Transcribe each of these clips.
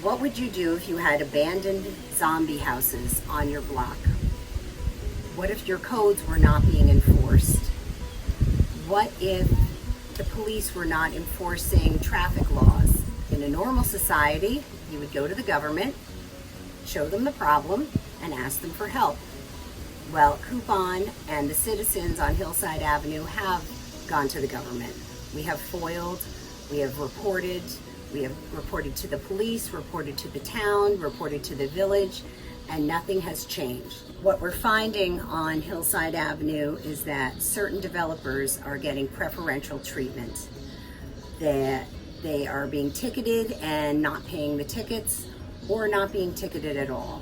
What would you do if you had abandoned zombie houses on your block? What if your codes were not being enforced? What if the police were not enforcing traffic laws? In a normal society, you would go to the government, show them the problem, and ask them for help. Well, CUPON and the citizens on Hillside Avenue have gone to the government. We have foiled, we have reported to the police, reported to the town, reported to the village, and nothing has changed. What we're finding on Hillside Avenue is that certain developers are getting preferential treatment. They are being ticketed and not paying the tickets, or not being ticketed at all.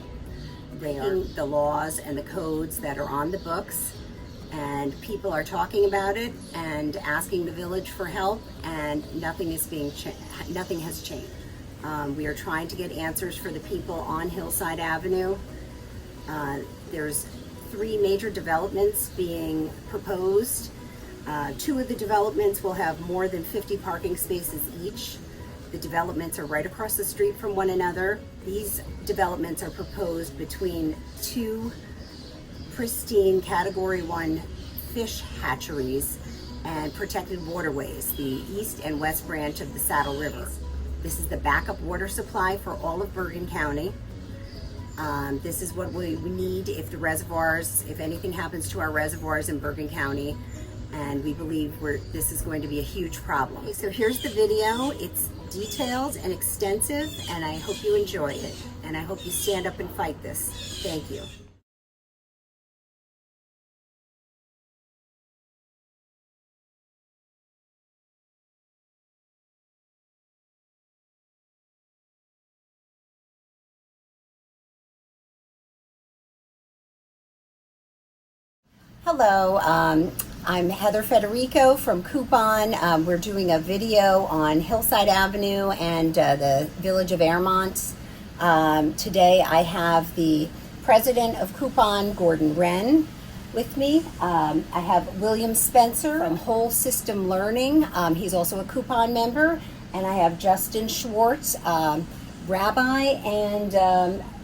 They are the laws and the codes that are on the books, and people are talking about it and asking the village for help, and nothing has changed. We are trying to get answers for the people on Hillside Avenue. There's 3 major developments being proposed. 2 of the developments will have more than 50 parking spaces each. The developments are right across the street from one another. These developments are proposed between 2 pristine Category 1 fish hatcheries and protected waterways, the east and west branch of the Saddle River. This is the backup water supply for all of Bergen County. This is what we need if anything happens to our reservoirs in Bergen County, and we believe this is going to be a huge problem. Okay, so here's the video. It's detailed and extensive, and I hope you enjoy it, and I hope you stand up and fight this. Thank you. Hello, I'm Heather Federico from CUPON. We're doing a video on Hillside Avenue and the village of Airmont. Today I have the president of CUPON, Gordon Wren, with me. I have William Spencer from Whole System Learning. He's also a CUPON member. And I have Justin Schwartz, rabbi and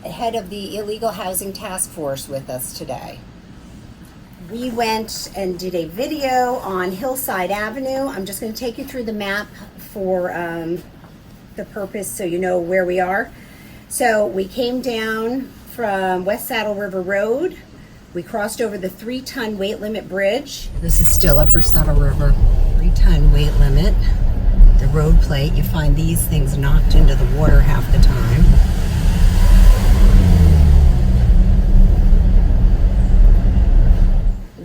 head of the Illegal Housing Task Force with us today. We went and did a video on Hillside Avenue. I'm just going to take you through the map for the purpose so you know where we are. So we came down from West Saddle River Road. We crossed over the 3-ton weight limit bridge. This is still Upper Saddle River. 3-ton weight limit. The road plate, you find these things knocked into the water half the time.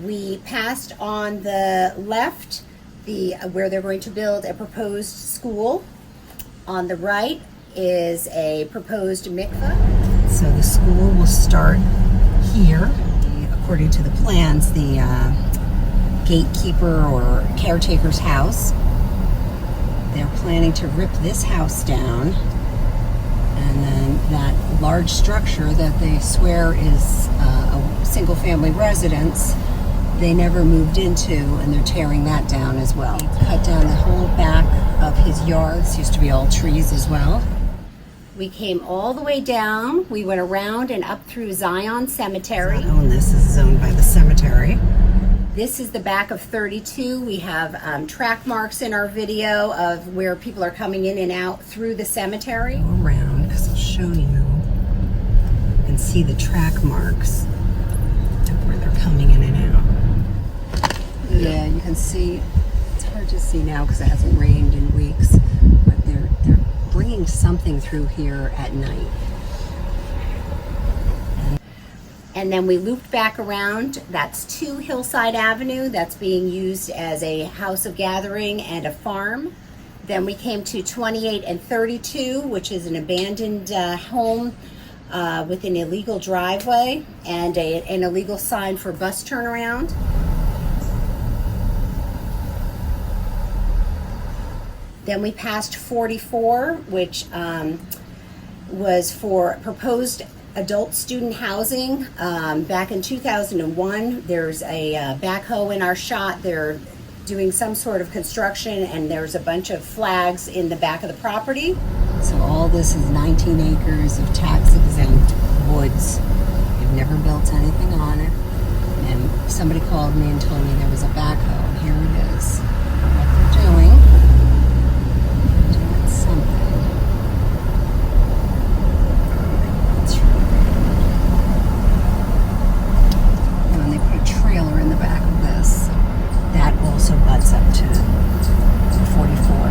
We passed on the left where they're going to build a proposed school. On the right is a proposed mikveh. So the school will start here. According to the plans, the gatekeeper or caretaker's house. They're planning to rip this house down, and then that large structure that they swear is a single-family residence, they never moved into, and they're tearing that down as well. Cut down the whole back of his yard. This used to be all trees as well. We came all the way down. We went around and up through Zion Cemetery. This is owned by the cemetery. This is the back of 32. We have track marks in our video of where people are coming in and out through the cemetery. Go around, because I'll show you. You can see the track marks of where they're coming in and out. Yeah, you can see, it's hard to see now because it hasn't rained in weeks, but they're bringing something through here at night. And then we looped back around. That's 2 Hillside Avenue. That's being used as a house of gathering and a farm. Then we came to 28 and 32, which is an abandoned home with an illegal driveway and an illegal sign for bus turnaround. Then we passed 44, which was for proposed adult student housing. Back in 2001, there's a backhoe in our shot. They're doing some sort of construction, and there's a bunch of flags in the back of the property. So all this is 19 acres of tax-exempt woods. They've never built anything on it. And somebody called me and told me there was a backhoe. Here it is. What they're doing something. That's right. And when they put a trailer in the back of this, that also butts up to 44.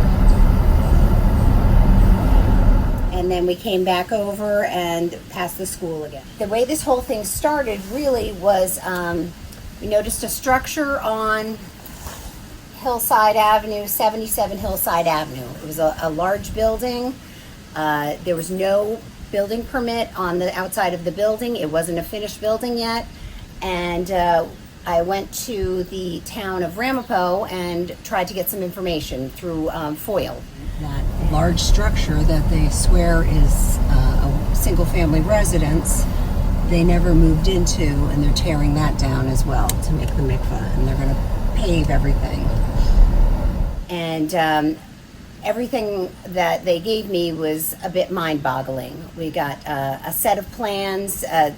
And then we came back over and passed the school again. The way this whole thing started really was we noticed a structure on Hillside Avenue, 77 Hillside Avenue. It was a large building. There was no building permit on the outside of the building. It wasn't a finished building yet. And I went to the town of Ramapo and tried to get some information through FOIL. That large structure that they swear is a single-family residence, they never moved into, and they're tearing that down as well to make the mikveh, and they're going to pave everything. And everything that they gave me was a bit mind-boggling. We got a set of plans that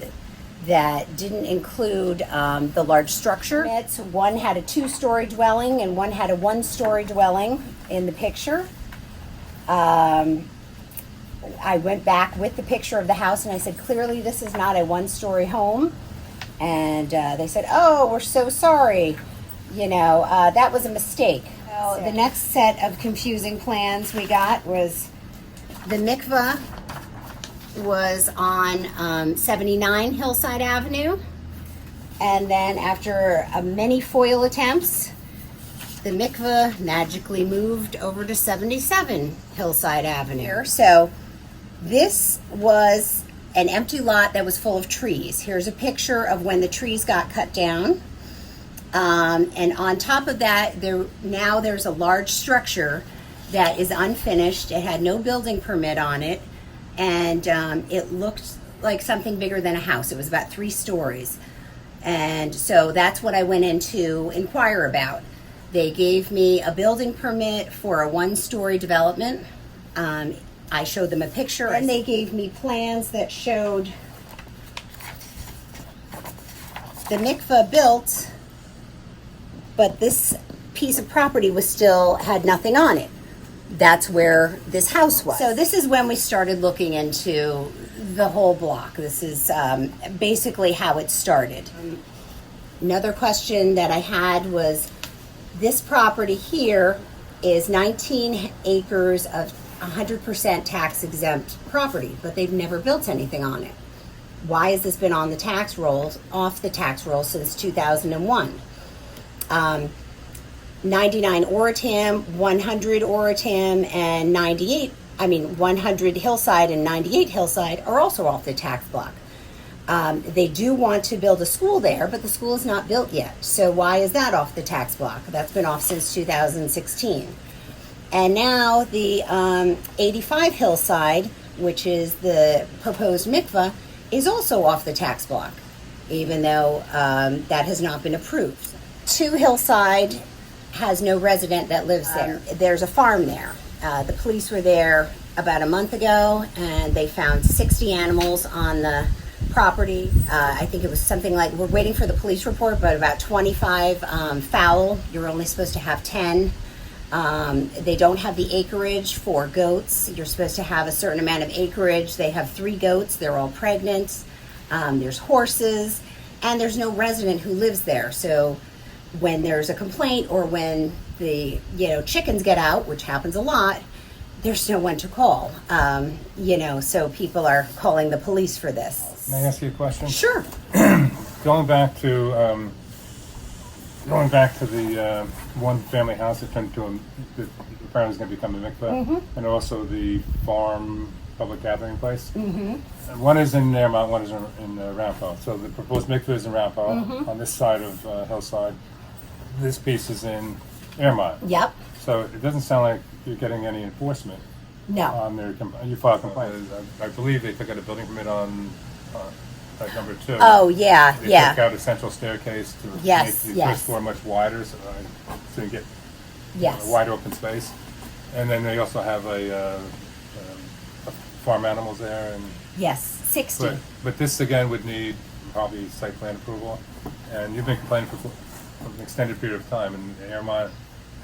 didn't include the large structure. One had a 2-story dwelling and one had a 1-story dwelling in the picture. I went back with the picture of the house and I said, clearly this is not a 1-story home. And they said, oh, we're so sorry. You know, that was a mistake. So the next set of confusing plans we got was the mikveh was on 79 Hillside Avenue. And then after many FOIL attempts, the mikveh magically moved over to 77 Hillside Avenue. So this was an empty lot that was full of trees. Here's a picture of when the trees got cut down. And on top of that, there's a large structure that is unfinished. It had no building permit on it. And it looked like something bigger than a house. It was about 3 stories. And so that's what I went in to inquire about. They gave me a building permit for a 1-story development. I showed them a picture, and they gave me plans that showed the mikveh built, but this piece of property had nothing on it. That's where this house was. So this is when we started looking into the whole block. This is basically how it started. Another question that I had was, this property here is 19 acres of 100% tax exempt property, but they've never built anything on it. Why has this been on the tax rolls, off the tax roll since 2001? 99 Oratam, 100 Oratam, and 100 Hillside and 98 Hillside are also off the tax block. They do want to build a school there, but the school is not built yet. So why is that off the tax block? That's been off since 2016. And now the 85 Hillside, which is the proposed mikveh, is also off the tax block, even though that has not been approved. 2 Hillside has no resident that lives there. There's a farm there. The police were there about a month ago, and they found 60 animals on the property. I think it was something like, we're waiting for the police report, but about 25 fowl. You're only supposed to have 10. They don't have the acreage for goats. You're supposed to have a certain amount of acreage. They have 3 goats. They're all pregnant. There's horses, and there's no resident who lives there. So when there's a complaint or when the chickens get out, which happens a lot, there's no one to call. So people are calling the police for this. May I ask you a question? Sure. Going back to the one-family house that turned into that apparently is going to become a mikveh, and also the farm public gathering place. And one is in Airmont, one is in Ramapo. So the proposed mikveh is in Ramapo on this side of Hillside. This piece is in Airmont. Yep. So it doesn't sound like you're getting any enforcement. No. On their you filed complaints. I believe they took out a building permit on number 2. Oh, yeah, They yeah. took out a central staircase to Yes, make the yes. first floor much wider, so you get Yes. a wide open space. And then they also have a farm animals there and. Yes, 60. But this again would need probably site plan approval, and you've been complaining for an extended period of time, and Airmont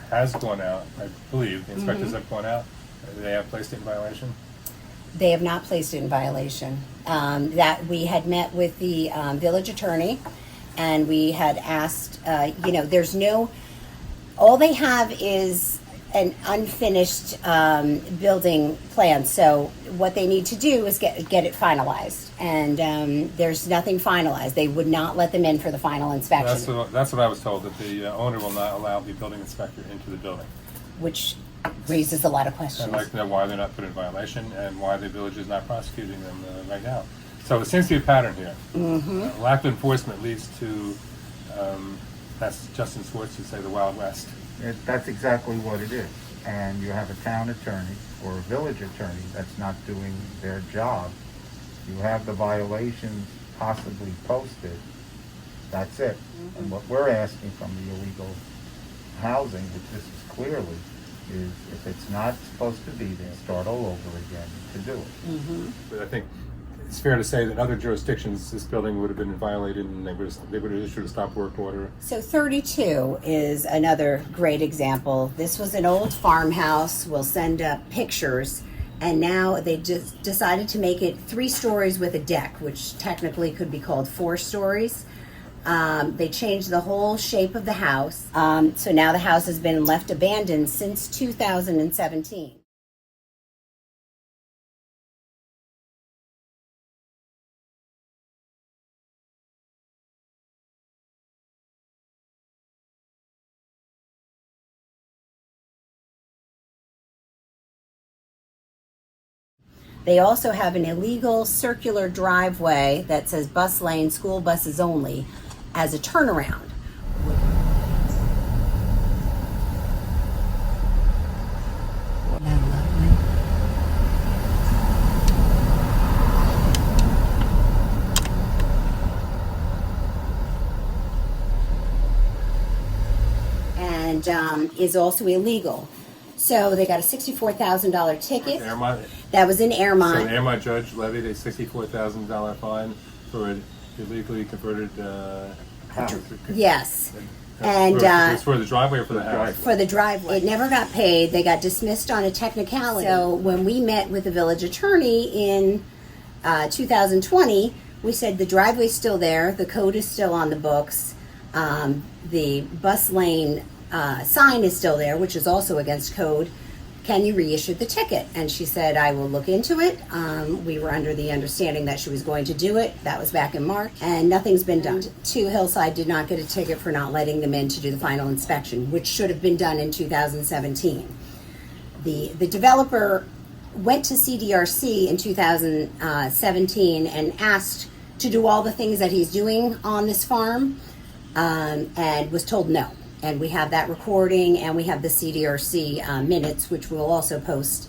has gone out, I believe, the inspectors have gone out, they have placed it in violation? They have not placed it in violation. That we had met with the village attorney, and we had asked, there's no, all they have is an unfinished building plan. So what they need to do is get it finalized, and there's nothing finalized. They would not let them in for the final inspection, That's what I was told, that the owner will not allow the building inspector into the building. which raises a lot of questions. I'd like to know why they're not put in violation and why the village is not prosecuting them right now. So it seems to be a pattern here. Lack of enforcement leads to, that's Justin Swartz would say, the Wild West. That's exactly what it is. And you have a town attorney or a village attorney that's not doing their job. You have the violations possibly posted. That's it. And what we're asking from the illegal housing, which this is clearly, is if it's not supposed to be there, start all over again to do it. But I think it's fair to say that in other jurisdictions, this building would have been violated and they would have issued a stop work order. So 32 is another great example. This was an old farmhouse. We'll send up pictures. And now they just decided to make it 3 stories with a deck, which technically could be called 4 stories. They changed the whole shape of the house. So now the house has been left abandoned since 2017. They also have an illegal circular driveway that says bus lane, school buses only, as a turnaround. And is also illegal. So they got a $64,000 ticket. Airmont, That was in so Airmont. the Airmont judge levied a $64,000 fine for an illegally converted House. Yes. And it's for the driveway or for the house? for the driveway. It never got paid. They got dismissed on a technicality. So when we met with the village attorney in 2020, we said the driveway's still there, the code is still on the books, the bus lane sign is still there, which is also against code. Can you reissue the ticket? And she said, I will look into it. We were under the understanding that she was going to do it. That was back in March, and nothing's been done. Hillside did not get a ticket for not letting them in to do the final inspection, which should have been done in 2017. The developer went to CDRC in 2017 and asked to do all the things that he's doing on this farm, and was told no. And we have that recording, and we have the CDRC minutes, which we'll also post.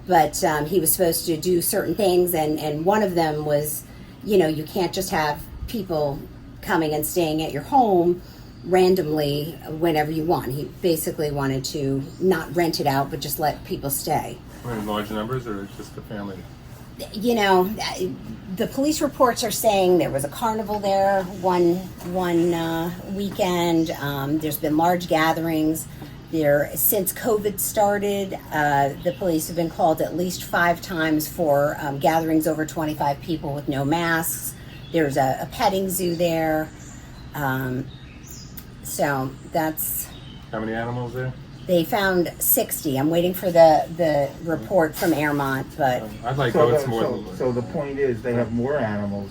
But he was supposed to do certain things, and one of them was, you can't just have people coming and staying at your home randomly whenever you want. He basically wanted to not rent it out, but just let people stay. Were in large numbers or just the family? The police reports are saying there was a carnival there one weekend. There's been large gatherings. Since COVID started, the police have been called at least 5 times for gatherings over 25 people with no masks. There's a petting zoo there. So that's... How many animals there? They found 60. I'm waiting for the report from Airmont, but I'd like So, goats more than... so the point is, they have more animals.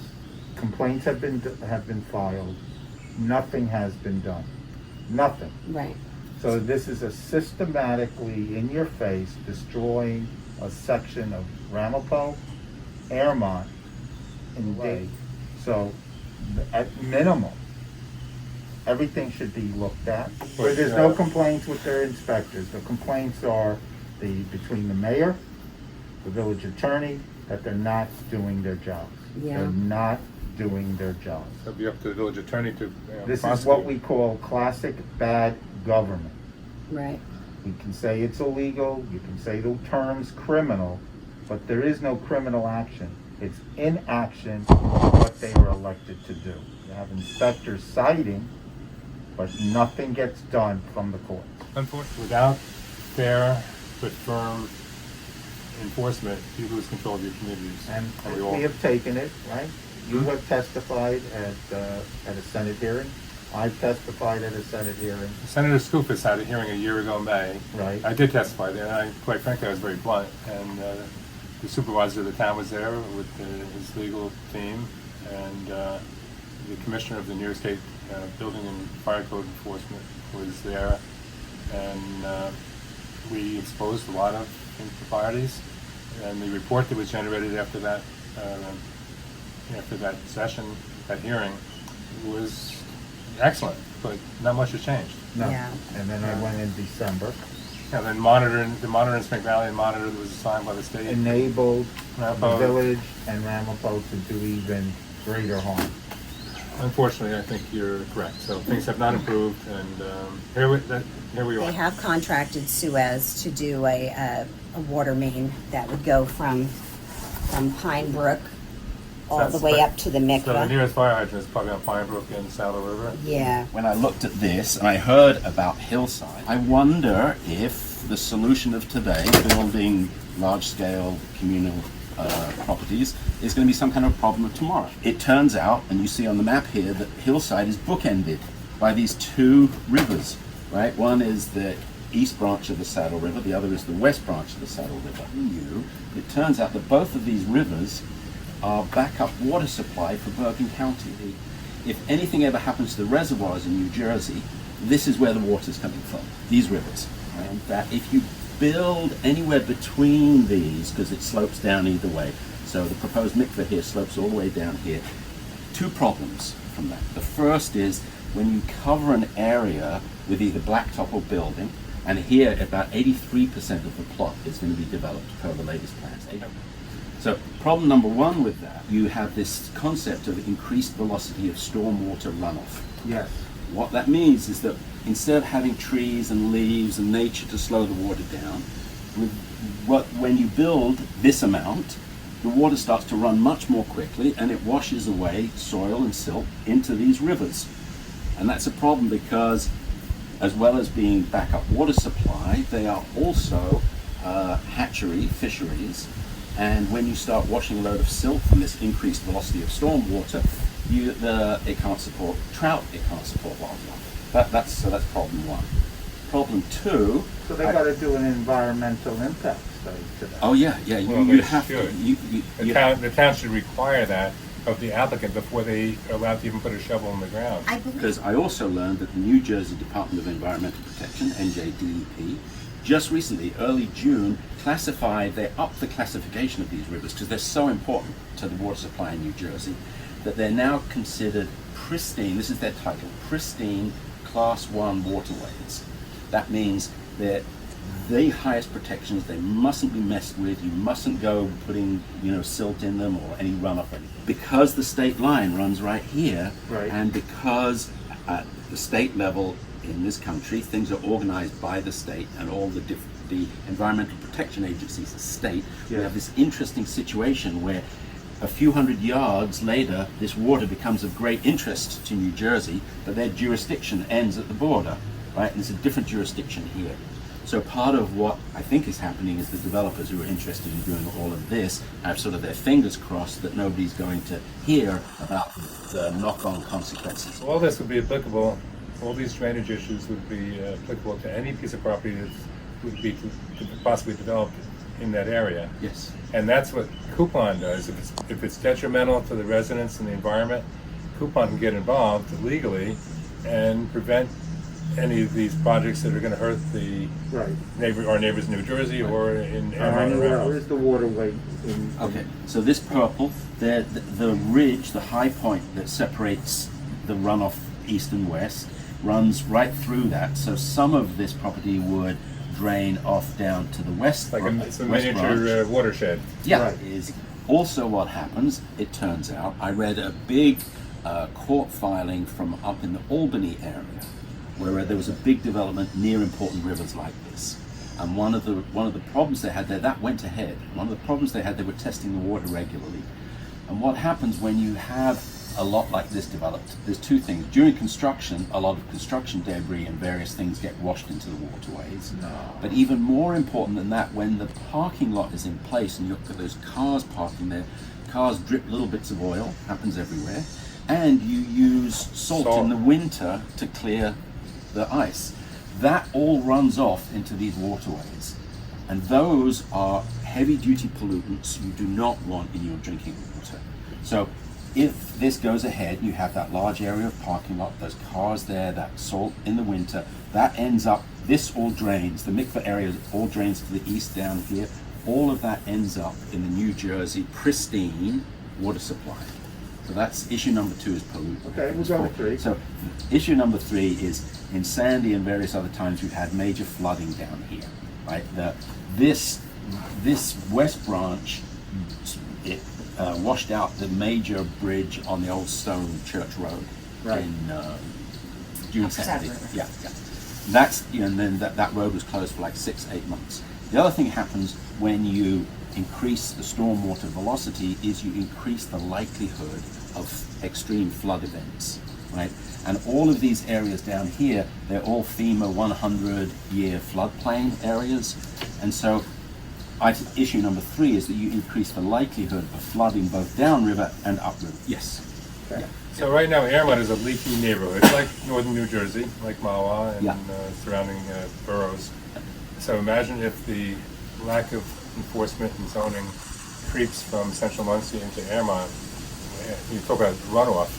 Complaints have been filed. Nothing has been done. Nothing. right. So this is a systematically, in your face, destroying a section of Ramapo, Airmont, and Day. So at minimum, everything should be looked at. Where there's no complaints with their inspectors. The complaints are between the mayor, the village attorney, that they're not doing their jobs. Yeah. They're not doing their jobs. It'll be up to the village attorney to This is prosecute. what we call classic bad government. Right. You can say it's illegal, you can say the term's criminal, but there is no criminal action. It's inaction of what they were elected to do. You have inspectors citing, but nothing gets done from the courts. Unfortunately, without fair but firm enforcement, you lose control of your communities. And we all, we have taken it, right? You have testified at a Senate hearing. I've testified at a Senate hearing. Senator Skoufis had a hearing a year ago in May. Right. I did testify there, and quite frankly, I was very blunt. And the supervisor of the town was there with his legal team, and the commissioner of the New York State Building and Fire Code Enforcement was there, and we exposed a lot of improprieties. And the report that was generated after that session, that hearing, was excellent, but not much has changed. No. Yeah. And then I went in December, And then the monitor in Spring Valley, monitor that was assigned by the state. enabled the Ramapo. village and Ramapo to do even greater harm. Unfortunately, I think you're correct. So things have not improved, and here we are. They have contracted Suez to do a water main that would go from Pine Brook all the way up to the So the mikveh. nearest fire hydrant is probably on Pine Brook and Saddle River. Yeah. When I looked at this and I heard about Hillside, I wonder if the solution of today, building large-scale communal properties, is going to be some kind of problem of tomorrow. It turns out, and you see on the map here, that Hillside is bookended by these two rivers, right? One is the east branch of the Saddle River, the other is the west branch of the Saddle River. It turns out that both of these rivers are backup water supply for Bergen County. If anything ever happens to the reservoirs in New Jersey, this is where the water is coming from, these rivers. And that if you build anywhere between these, because it slopes down either way, so the proposed mikveh here slopes all the way down here, two problems from that. The first is when you cover an area with either blacktop or building, and here about 83% of the plot is going to be developed per the latest plans. So problem number one with that, you have this concept of increased velocity of stormwater runoff. Yes. What that means is that instead of having trees and leaves and nature to slow the water down, when you build this amount, the water starts to run much more quickly and it washes away soil and silt into these rivers. And that's a problem because as well as being backup water supply, they are also hatchery, fisheries. And when you start washing a load of silt from this increased velocity of stormwater, it can't support trout, it can't support wildlife. That's problem one. Problem two. So they got to do an environmental impact study to that. Oh yeah. Well, You they have should. to. The town should require that of the applicant before they are allowed to even put a shovel in the ground. I believe Because I also learned that the New Jersey Department of Environmental Protection, NJDEP, just recently, early June, they upped the classification of these rivers because they're so important to the water supply in New Jersey that they're now considered pristine, this is their title, pristine Class 1 waterways. That means they're the highest protections, they mustn't be messed with, you mustn't go putting silt in them or any runoff or anything. Because the state line runs right here, Right. and because at the state level in this country, things are organized by the state and all the environmental protection agencies of the state. We Yeah. have this interesting situation where a few hundred yards later, this water becomes of great interest to New Jersey, but their jurisdiction ends at the border, right? And it's a different jurisdiction here. So part of what I think is happening is the developers who are interested in doing all of this have sort of their fingers crossed that nobody's going to hear about the knock-on consequences. All this would be applicable, all these drainage issues would be applicable to any piece of property that would be possibly developed in that area. Yes. And that's what CUPON does. If it's detrimental to the residents and the environment, CUPON can get involved legally and prevent any of these projects that are going to hurt the Right. our neighbors in New Jersey or in Airmont or around. Where's the waterway? Okay, so this purple, the ridge, the high point that separates the runoff east and west, runs right through that. So some of this property would drain off down to the west. It's a west miniature branch. watershed. Yeah, Right. is also what happens, it turns out. I read a big court filing from up in the Albany area where there was a big development near important rivers like this. And one of the problems they had there, that went ahead. One of the problems they had, they were testing the water regularly. And what happens when you have a lot like this developed, there's two things. During construction, a lot of construction debris and various things get washed into the waterways. No. But even more important than that, when the parking lot is in place and you look at those cars parking there, cars drip little bits of oil, happens everywhere, and you use salt in the winter to clear the ice. That all runs off into these waterways. And those are heavy duty pollutants you do not want in your drinking water. So if this goes ahead, you have that large area of parking lot, those cars there, that salt in the winter, that ends up, this all drains, the mikveh area all drains to the east down here. All of that ends up in the New Jersey pristine water supply. So that's issue number 2 is pollutant. Okay, we'll go with 3. So issue number 3 is in Sandy and various other times we've had major flooding down here, right? This West Branch, it washed out the major bridge on the old stone church road Right. in June Up 70. River. Yeah. That's, and then that road was closed for like 6-8 months. The other thing that happens when you increase the stormwater velocity is you increase the likelihood of extreme flood events, right? And all of these areas down here, they're all FEMA 100-year floodplain areas. And so issue number 3 is that you increase the likelihood of flooding both downriver and upriver. Yes. Okay. Yeah. So right now, Airmont is a leaky neighborhood, like northern New Jersey, like Mawa and Yeah. Surrounding boroughs. So imagine if the lack of enforcement and zoning creeps from central Monsey into Airmont. You talk about runoff,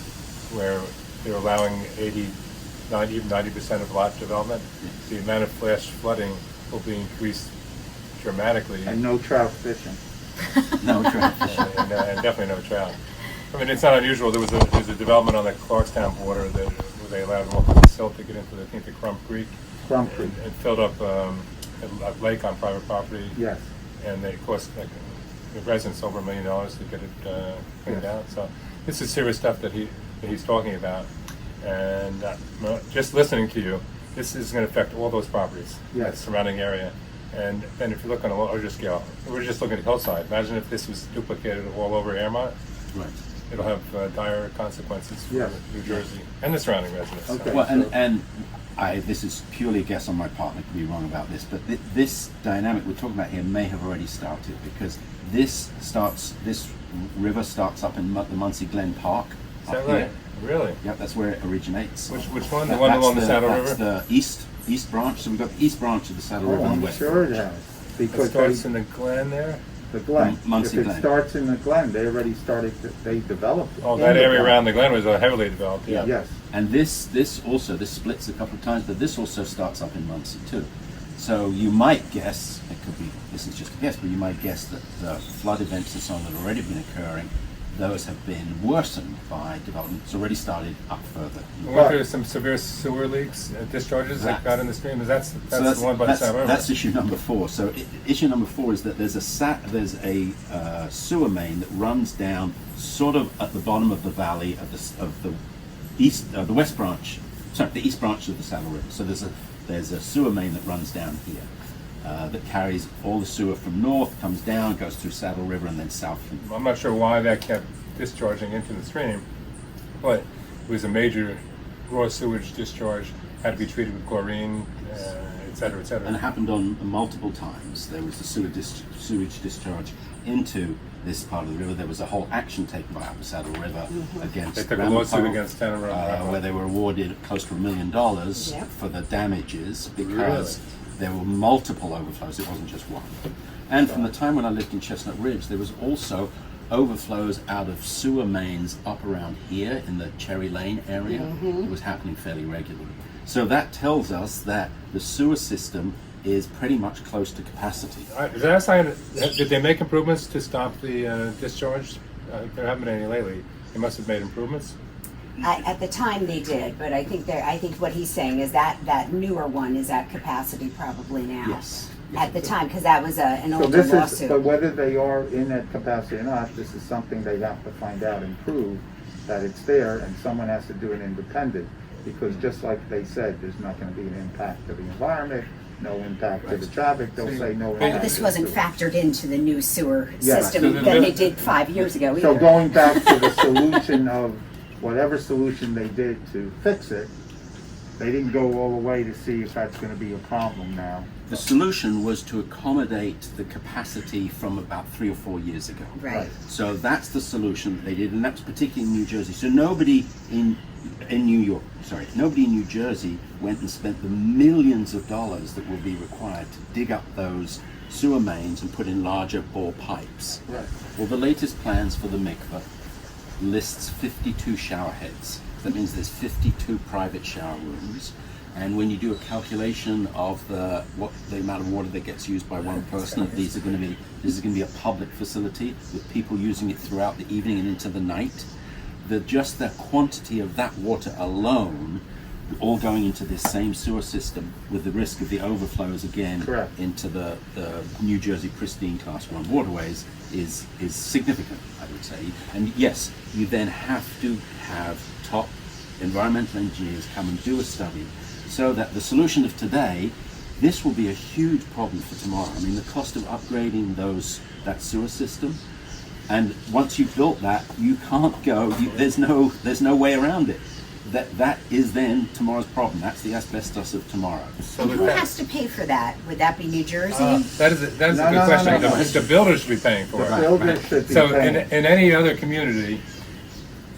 where they're allowing 80, 90, even 90% of lot development. The amount of flash flooding will be increased dramatically, And no trout fishing. No traffic. and definitely no trout. I mean, it's not unusual. There's a development on the Clarkstown border where they allowed all kinds of silt to get into, I think, the Crump Creek. Crump Creek. And filled up a lake on private property. Yes. And they cost like the residents over $1 million to get it cleaned out. So this is serious stuff that he's talking about. And just listening to you, this is going to affect all those properties, Yes. that surrounding area. And then if you look on a larger scale, we're just looking at Hillside. Imagine if this was duplicated all over Airmont. Right. It'll have dire consequences for Yes. New Jersey and the surrounding residents. So- Okay. Well, and this is purely a guess on my part. I could be wrong about this, but this dynamic we're talking about here may have already started because this river starts up in the Monsey Glen Park. Is up that here. right? Really? Yep, that's where it originates. Which one? The That- one that's along the Saddle that's River? the east branch. So we've got the east branch of the Saddle Oh, River and I'm the west sure it branch. has. It Because starts in the Glen there? the Glen. Monsey If it Glen. starts in the Glen, they already started, they developed it. Oh, in that the area Glen. around the Glen was heavily developed, yeah. Yes. And this splits a couple of times, but this also starts up in Monsey too. So you might guess, it could be, this is just a guess, but you might guess that the flood events and so on that have already been occurring, those have been worsened by development. It's already started up further. We went through some severe sewer leaks, discharges that got in the stream. That's the one by the Saddle River. That's issue number 4. So issue number 4 is that there's a sewer main that runs down sort of at the bottom of the valley of the west branch, the east branch of the Saddle River. So there's a sewer main that runs down here that carries all the sewer from north, comes down, goes through Saddle River, and then south. I'm not sure why that kept discharging into the stream, but it was a major raw sewage discharge, had to be treated with chlorine, et cetera, et cetera. And it happened on multiple times. There was a sewage discharge into this part of the river. There was a whole action taken by Upper Saddle River against They took a Ramapo, lawsuit against Town of Ramapo. where they were awarded close to $1 million Yep. for the damages because Really? there were multiple overflows. It wasn't just one. And from the time when I lived in Chestnut Ridge, there was also overflows out of sewer mains up around here in the Cherry Lane area. It was happening fairly regularly. So that tells us that the sewer system is pretty much close to capacity. Is that a sign? Did they make improvements to stop the discharge? There haven't been any lately. They must have made improvements. At the time they did, but I think what he's saying is that newer one is at capacity probably now. Yes. At the time, because that was an So older this is, lawsuit. but whether they are in that capacity or not, this is something they have to find out and prove that it's there, and someone has to do it independent. Because just like they said, there's not gonna be an impact to the environment, no impact to the traffic, they'll say no And impact. this to the wasn't sewer. factored into the new sewer Yes. system So that the- they did 5 years ago So either. going back to the solution of whatever solution they did to fix it, they didn't go all the way to see if that's gonna be a problem now. The solution was to accommodate the capacity from about 3 or 4 years ago. Right. So that's the solution that they did, and that's particularly in New Jersey. So nobody in New York, nobody in New Jersey went and spent the millions of dollars that will be required to dig up those sewer mains and put in larger bore pipes. Right. Well, the latest plans for the mikveh lists 52 shower heads. That means there's 52 private shower rooms. And when you do a calculation of the amount of water that gets used by one person, this is going to be a public facility with people using it throughout the evening and into the night. Just the quantity of that water alone, all going into this same sewer system, with the risk of the overflows again Correct. into the New Jersey pristine Class 1 waterways, is significant, I would say. And yes, you then have to have top environmental engineers come and do a study, so that the solution of today, this will be a huge problem for tomorrow. I mean, the cost of upgrading that sewer system, and once you've built that, you can't go. There's no way around it. That is then tomorrow's problem. That's the asbestos of tomorrow. So Who has to pay for that? Would that be New Jersey? that is a good No, question. no. The builders should be paying for The it. builders should be So paying. in any other community,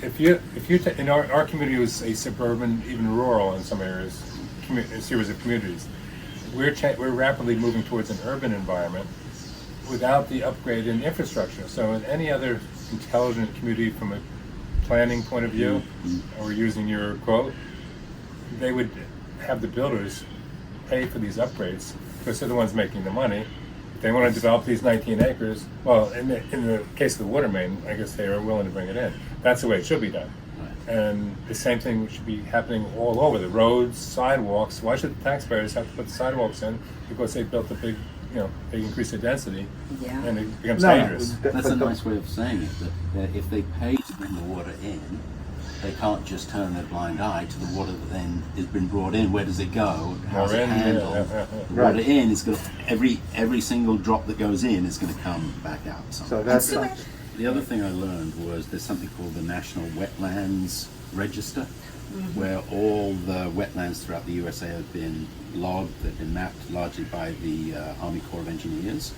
if you in our community was a suburban, even rural in some areas, a series of communities, we're rapidly moving towards an urban environment without the upgrade in infrastructure. So in any other intelligent community from a planning point of view, or using your quote, they would have the builders pay for these upgrades because they're the ones making the money. If they want to develop these 19 acres, well, in the case of the water main, I guess they are willing to bring it in. That's the way it should be done. And the same thing should be happening all over, the roads, sidewalks. Why should the taxpayers have to put the sidewalks in? Because they built a big, they increase the density, Yeah. and it becomes No, dangerous. That's a nice way of saying it, that if they pay to bring the water in, they can't just turn their blind eye to the water that then has been brought in. Where does it go? How's More it in, handled? yeah. The water in is going to, every single drop that goes in is going to come back out. So that's, Sewage. The other thing I learned was there's something called the National Wetlands Register, where all the wetlands throughout the USA have been logged, they've been mapped largely by the Army Corps of Engineers,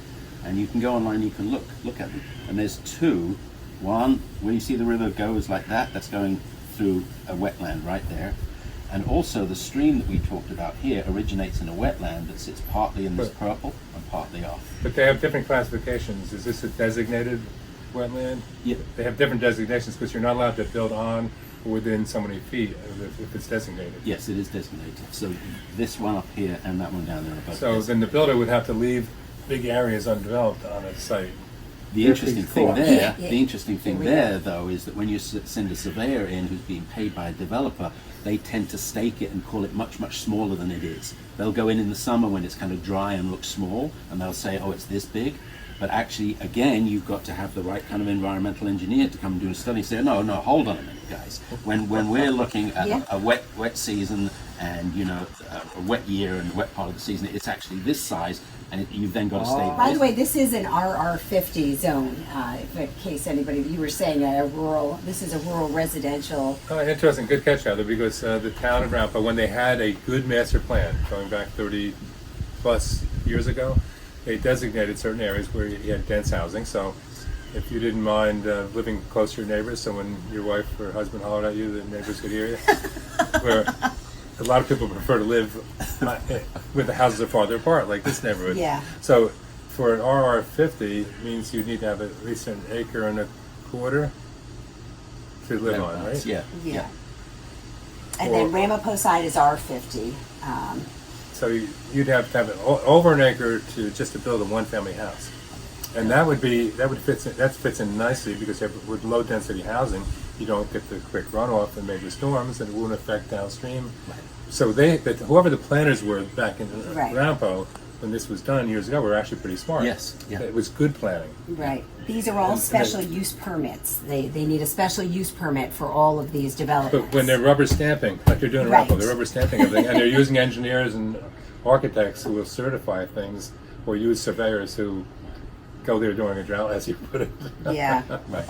and you can go online, you can look at them. And there's two. One, when you see the river goes like that, that's going through a wetland right there. And also the stream that we talked about here originates in a wetland that sits partly in this purple and partly off. But they have different classifications. Is this a designated wetland? Yeah. They have different designations because you're not allowed to build on or within so many feet if it's designated. Yes, it is designated. So this one up here and that one down there are both So designated. then the builder would have to leave big areas undeveloped on a site. The If interesting he's thing caught. there, Yeah. the interesting thing Here we there, though, is that when you send a surveyor in who's being paid by a developer, they tend to stake it and call it much, much smaller than it is. They'll go in the summer when it's kind of dry and looks small, and they'll say, oh, it's this big. But actually, again, you've got to have the right kind of environmental engineer to come and do a study and say, no, hold on a minute, guys. When we're looking at Yeah. a wet season and, a wet year and a wet part of the season, it's actually this size, and you've then got to stay By the this. way, this is an RR50 zone, in case anybody, you were saying this is a rural residential. Oh, interesting. Good catch, Heather, because the town of Rampa, when they had a good master plan going back 30 plus years ago, they designated certain areas where you had dense housing. So if you didn't mind living close to your neighbors, so when your wife or husband hollered at you, the neighbors could hear you. Where a lot of people prefer to live where the houses are farther apart, like this neighborhood. Yeah. So for an RR50 means you need to have at least an acre and a quarter to live on, right? Yeah. Yeah. And then Ramapo side is R50. So you'd have to have over an acre to build a one-family house, and that fits in nicely because with low density housing, you don't get the quick runoff and major storms, and it won't affect downstream. Right. So whoever the planners were back in Right. Rampo when this was done years ago were actually pretty smart. Yes, yeah. It was good planning. Right. These are all And- special use permits. They need a special use permit for all of these developments. But when they're rubber stamping, like they're doing in Rampo, Right. they're rubber stamping everything, and they're using engineers and architects who will certify things, or use surveyors who go there during a drought, as you put it. Yeah. Right.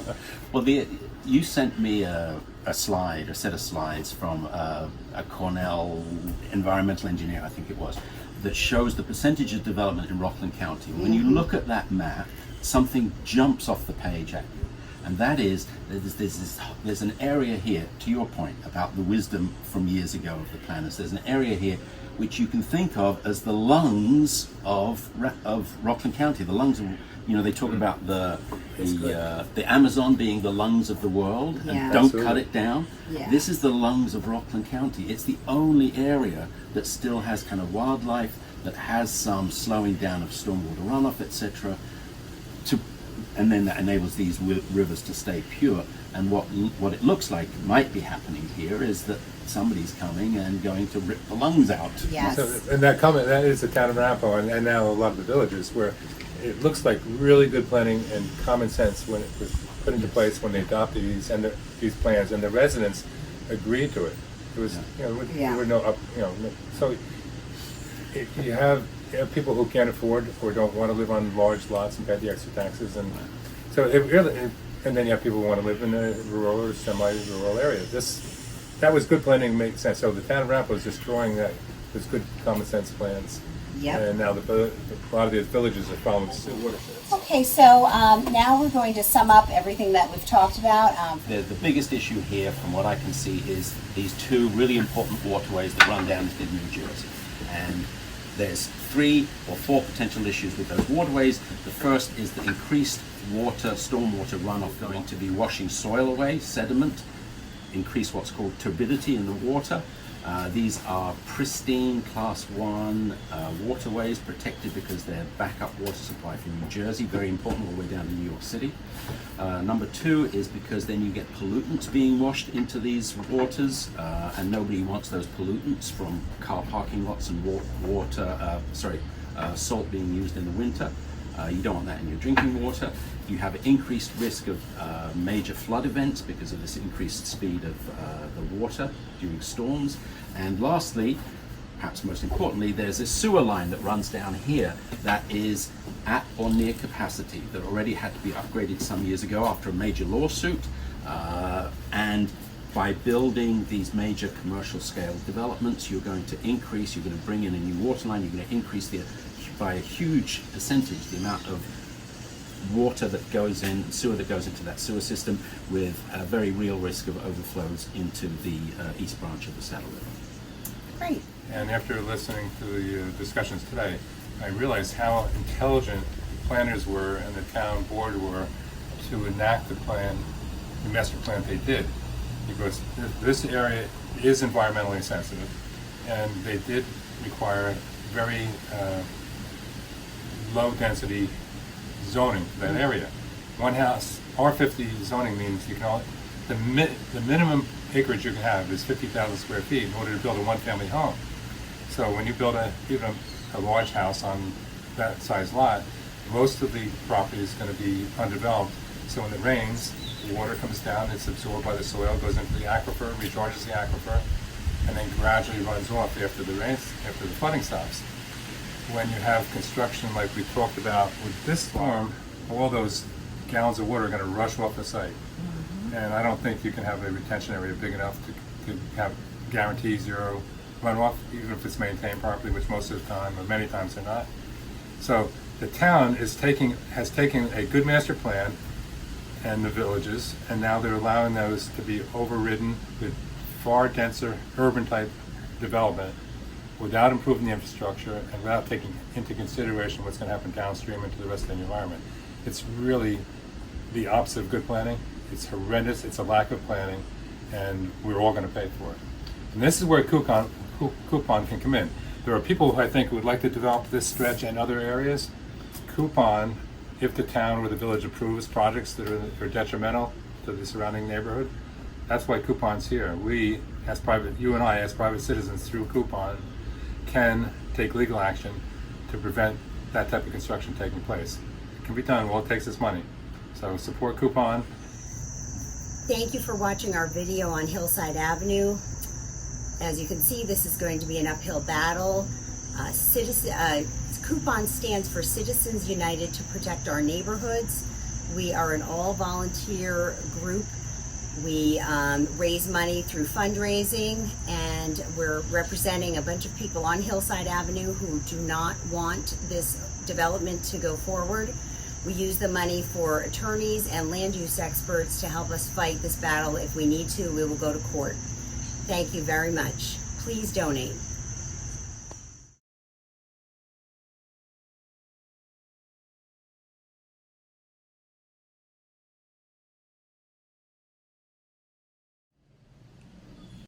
Well, you sent me a slide, a set of slides from a Cornell environmental engineer, I think it was, that shows the percentage of development in Rockland County. When you look at that map, something jumps off the page at you. And that is, there's an area here, to your point, about the wisdom from years ago of the planners. There's an area here which you can think of as the lungs of Rockland County. The lungs of, they talk about the Amazon being the lungs of the world, and Yeah. don't Absolutely. cut it down. Yeah. This is the lungs of Rockland County. It's the only area that still has kind of wildlife, that has some slowing down of stormwater runoff, etc. And then that enables these rivers to stay pure. And what it looks like might be happening here is that somebody's coming and going to rip the lungs out. Yes. So, and that is the town of Rampo, and now a lot of the villages, where it looks like really good planning and common sense when it was put into place, when they adopted these plans, and the residents agreed to it. It was, there were no so if you have people who can't afford or don't want to live on large lots and pay the extra taxes, and so and then you have people who want to live in a rural or semi-rural area. That was good planning and made sense. So the town of Rampo is destroying those good common sense plans. Yep. And now a lot of these villages are following suit. Okay, so now we're going to sum up everything that we've talked about. The biggest issue here, from what I can see, is these two really important waterways that run down into New Jersey. And there's 3 or 4 potential issues with those waterways. The first is the increased stormwater runoff going to be washing soil away, sediment, increase what's called turbidity in the water. These are pristine Class 1 waterways, protected because they're backup water supply from New Jersey, very important all the way down to New York City. Number 2 is because then you get pollutants being washed into these waters, and nobody wants those pollutants from car parking lots and salt being used in the winter. You don't want that in your drinking water. You have an increased risk of major flood events because of this increased speed of the water during storms. And lastly, perhaps most importantly, there's a sewer line that runs down here that is at or near capacity, that already had to be upgraded some years ago after a major lawsuit. And by building these major commercial scale developments, you're going to bring in a new water line, you're going to increase by a huge percentage the amount of water that goes in, sewer that goes into that sewer system, with a very real risk of overflows into the east branch of the Saddle River. Great. And after listening to the discussions today, I realized how intelligent the planners were and the town board were to enact the master plan they did, because this area is environmentally sensitive, and they did require very low density zoning for that area. One house, R50 zoning means you can only, the minimum acreage you can have is 50,000 square feet in order to build a one-family home. So when you build even a large house on that size lot, most of the property is going to be undeveloped. So when it rains, the water comes down, it's absorbed by the soil, goes into the aquifer, recharges the aquifer, and then gradually runs off after the flooding stops. When you have construction like we talked about with this storm, all those gallons of water are going to rush off the site. Mm-hmm. And I don't think you can have a retention area big enough to have guarantee zero runoff, even if it's maintained properly, which most of the time, or many times they're not. So the town has taken a good master plan and the villages, and now they're allowing those to be overridden with far denser urban type development, without improving the infrastructure and without taking into consideration what's going to happen downstream into the rest of the environment. It's really the opposite of good planning. It's horrendous. It's a lack of planning, and we're all going to pay for it. And this is where CUPON can come in. There are people who I think would like to develop this stretch and other areas. CUPON, if the town or the village approves projects that are detrimental to the surrounding neighborhood, that's why CUPON's here. We, you and I, as private citizens through CUPON, can take legal action to prevent that type of construction taking place. It can be done. All it takes is money. So support CUPON. Thank you for watching our video on Hillside Avenue. As you can see, this is going to be an uphill battle. CUPON stands for Citizens United to Protect Our Neighborhoods. We are an all-volunteer group. We raise money through fundraising, and we're representing a bunch of people on Hillside Avenue who do not want this development to go forward. We use the money for attorneys and land use experts to help us fight this battle. If we need to, we will go to court. Thank you very much. Please donate.